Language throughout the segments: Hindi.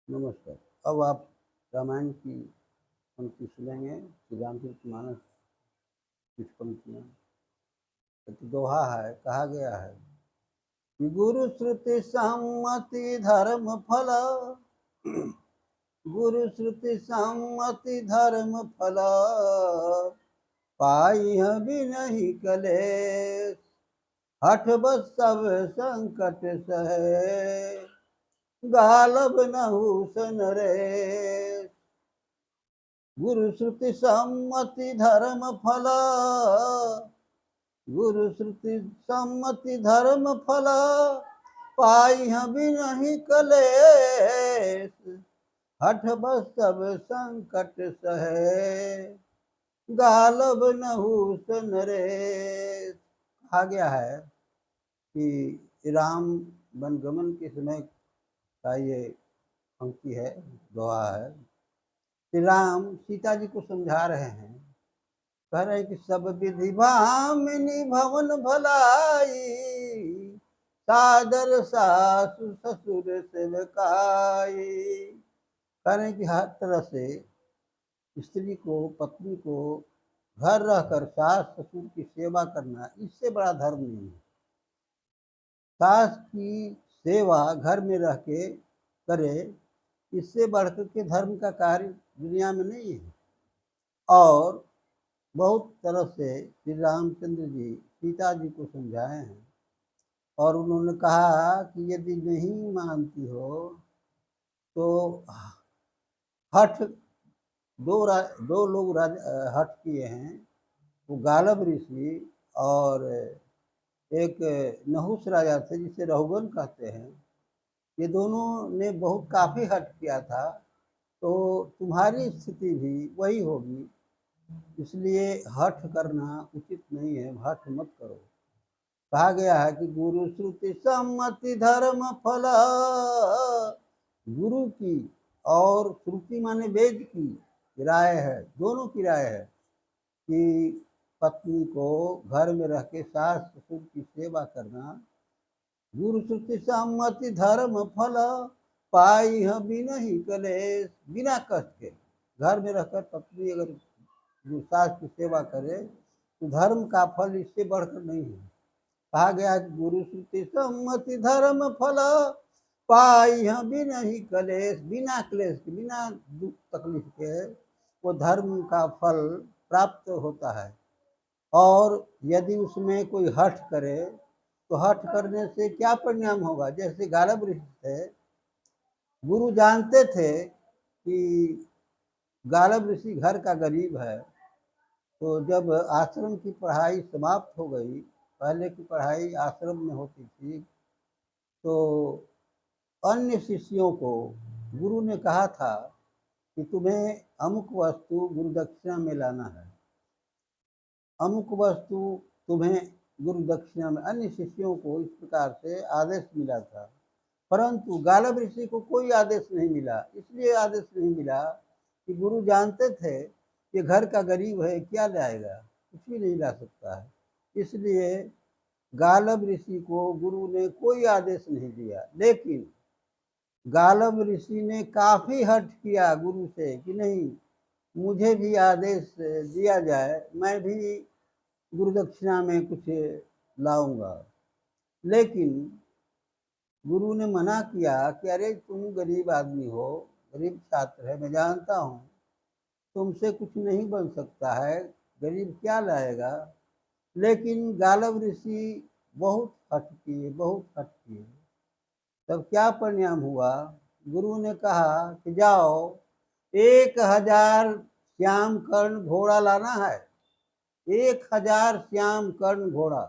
नमस्कार। अब आप रामायण की पंक्ति सुनेंगे, श्री रामचरितमानस कुछ पंक्तियाँ। एक दोहा है, कहा गया है कि गुरु श्रुति सम्मति धर्म फल, गुरु श्रुति सम्मति धर्म फल, पाई बिनहि कलेश, हठ बस सब संकट सहे, गालब नहु सन रे। गुरु श्रुति सम्मति धर्म फल, गुरु श्रुति सम्मति धर्म फल, पाई बिनहि कलेश, हठ बस सब संकट सहे, गालब नहु सन रे। कहा गया है कि राम वनगमन के समय का ये पंक्ति है, दोहा है। श्री राम सीता जी को समझा रहे हैं, कह रहे हैं कि सब विधि भामिनी भवन भलाई, सादर सासु ससुर सेवकाई। कह रहे हैं कि हर तरह से स्त्री को, पत्नी को घर रहकर सास ससुर की सेवा करना, इससे बड़ा धर्म नहीं है। सास की सेवा घर में रह के करे, इससे बढ़कर के धर्म का कार्य दुनिया में नहीं है। और बहुत तरह से श्री रामचंद्र जी सीता जी को समझाए हैं, और उन्होंने कहा कि यदि नहीं मानती हो तो हठ दो लोग हठ किए हैं, वो गालब ऋषि और एक नहुस राजा थे जिसे रहुगन कहते हैं। ये दोनों ने बहुत काफ़ी हठ किया था, तो तुम्हारी स्थिति भी वही होगी, इसलिए हठ करना उचित नहीं है, हठ मत करो। कहा गया है कि गुरु श्रुति सम्मति धर्म फल, गुरु की और श्रुति माने वेद की राय है, दोनों की राय है कि पत्नी को घर में रह के सास ससुर की सेवा करना। गुरु श्रुति सम्मति धर्म फल, पाई बिनहि कलेश, बिना कष्ट के घर में रहकर पत्नी अगर सास की सेवा करे तो धर्म का फल इससे बढ़कर नहीं है। कहा गया कि गुरु श्रुति सम्मति धर्म फल, पाई बिनहि कलेश, बिना क्लेश के, बिना दुख तकलीफ के वो धर्म का फल प्राप्त होता है। और यदि उसमें कोई हठ करे तो हठ करने से क्या परिणाम होगा। जैसे गालब ऋषि थे, गुरु जानते थे कि गालब ऋषि घर का गरीब है, तो जब आश्रम की पढ़ाई समाप्त हो गई, पहले की पढ़ाई आश्रम में होती थी, तो अन्य शिष्यों को गुरु ने कहा था कि तुम्हें अमुक वस्तु गुरु दक्षिणा में लाना है, अमुक वस्तु तुम्हें गुरु दक्षिणा में। अन्य शिष्यों को इस प्रकार से आदेश मिला था, परंतु गालब ऋषि को कोई आदेश नहीं मिला। इसलिए आदेश नहीं मिला कि गुरु जानते थे कि घर का गरीब है, क्या लाएगा, कुछ भी नहीं ला सकता है। इसलिए गालब ऋषि को गुरु ने कोई आदेश नहीं दिया। लेकिन गालब ऋषि ने काफ़ी हठ किया गुरु से कि नहीं, मुझे भी आदेश दिया जाए, मैं भी गुरु दक्षिणा में कुछ लाऊंगा। लेकिन गुरु ने मना किया कि अरे तुम गरीब आदमी हो, गरीब छात्र है, मैं जानता हूँ तुमसे कुछ नहीं बन सकता है, गरीब क्या लाएगा। लेकिन गालब ऋषि बहुत हठ किए, बहुत हठ किए। तब क्या परिणाम हुआ, गुरु ने कहा कि जाओ 1000 श्याम कर्ण घोड़ा लाना है। 1000 श्याम कर्ण घोड़ा,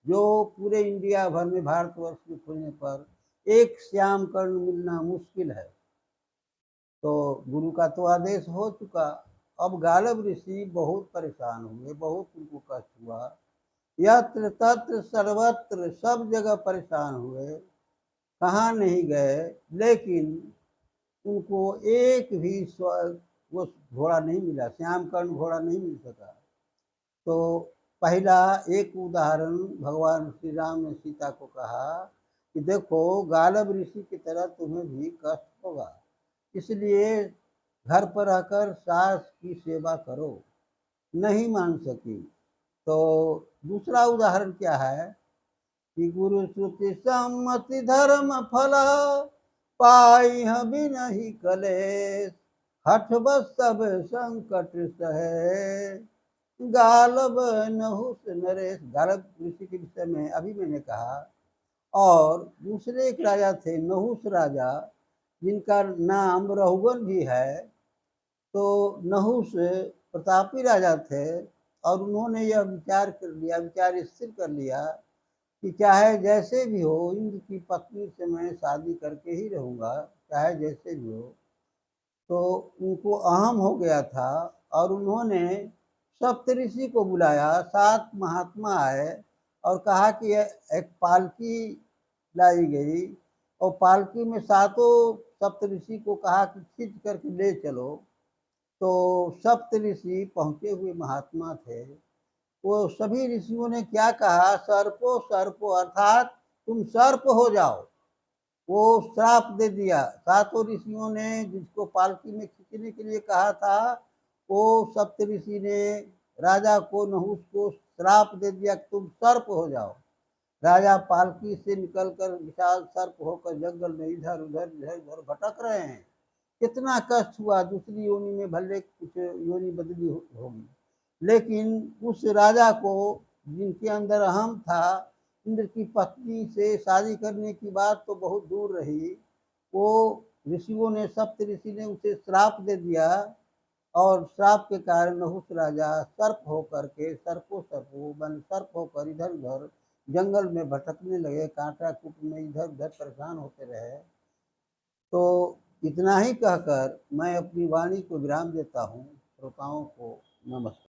जो पूरे इंडिया भर में, भारतवर्ष में खुलने पर एक श्याम कर्ण मिलना मुश्किल है। तो गुरु का तो आदेश हो चुका। अब गालब ऋषि बहुत परेशान हुए, बहुत उनको कष्ट हुआ, यत्र तत्र सर्वत्र सब जगह परेशान हुए, कहाँ नहीं गए, लेकिन उनको एक भी वो घोड़ा नहीं मिला, श्याम कर्ण घोड़ा नहीं मिल सका। तो पहला एक उदाहरण भगवान श्री राम ने सीता को कहा कि देखो गालब ऋषि की तरह तुम्हें भी कष्ट होगा, इसलिए घर पर रहकर सास की सेवा करो। नहीं मान सकी तो दूसरा उदाहरण क्या है कि गुरु श्रुति सम्मति धर्म फल पाई हबि नहीं कलेश, हठ बस सब संकट सहे, गालब नहुस नरेश। गालब ऋषि के विषय में अभी मैंने कहा। और दूसरे एक राजा थे नहुस राजा, जिनका नाम रहुगन भी है। तो नहुस प्रतापी राजा थे और उन्होंने यह विचार कर लिया, विचार स्थिर कर लिया कि चाहे जैसे भी हो इंद्र की पत्नी से मैं शादी करके ही रहूँगा, चाहे जैसे भी हो। तो उनको अहम हो गया था और उन्होंने सप्तऋषि को बुलाया, 7 महात्मा आए और कहा कि एक पालकी लाई गई और पालकी में 7 सप्तऋषि को कहा कि खींच करके ले चलो। तो सप्तऋषि पहुँचे हुए महात्मा थे। वो सभी ऋषियों ने क्या कहा, सर्पो सर्पो, अर्थात तुम सर्प हो जाओ। वो श्राप दे दिया। 7 ऋषियों ने जिसको पालकी में खींचने के लिए कहा था, वो सप्तऋषि ने राजा को नहुस को श्राप दे दिया कि तुम सर्प हो जाओ। राजा पालकी से निकलकर विशाल सर्प होकर जंगल में इधर उधर भटक रहे हैं। कितना कष्ट हुआ, दूसरी योनि में भले कुछ योनि बदली होगी, लेकिन उस राजा को जिनके अंदर अहम था, इंद्र की पत्नी से शादी करने की बात तो बहुत दूर रही, वो ऋषियों ने सप्त ऋषि ने उसे श्राप दे दिया और श्राप के कारण नहुस राजा सर्प होकर के सर्पो बन सर्प होकर इधर उधर जंगल में भटकने लगे, कांटा कूप में इधर उधर परेशान होते रहे। तो इतना ही कहकर मैं अपनी वाणी को विराम देता हूँ। श्रोताओं को नमस्कार।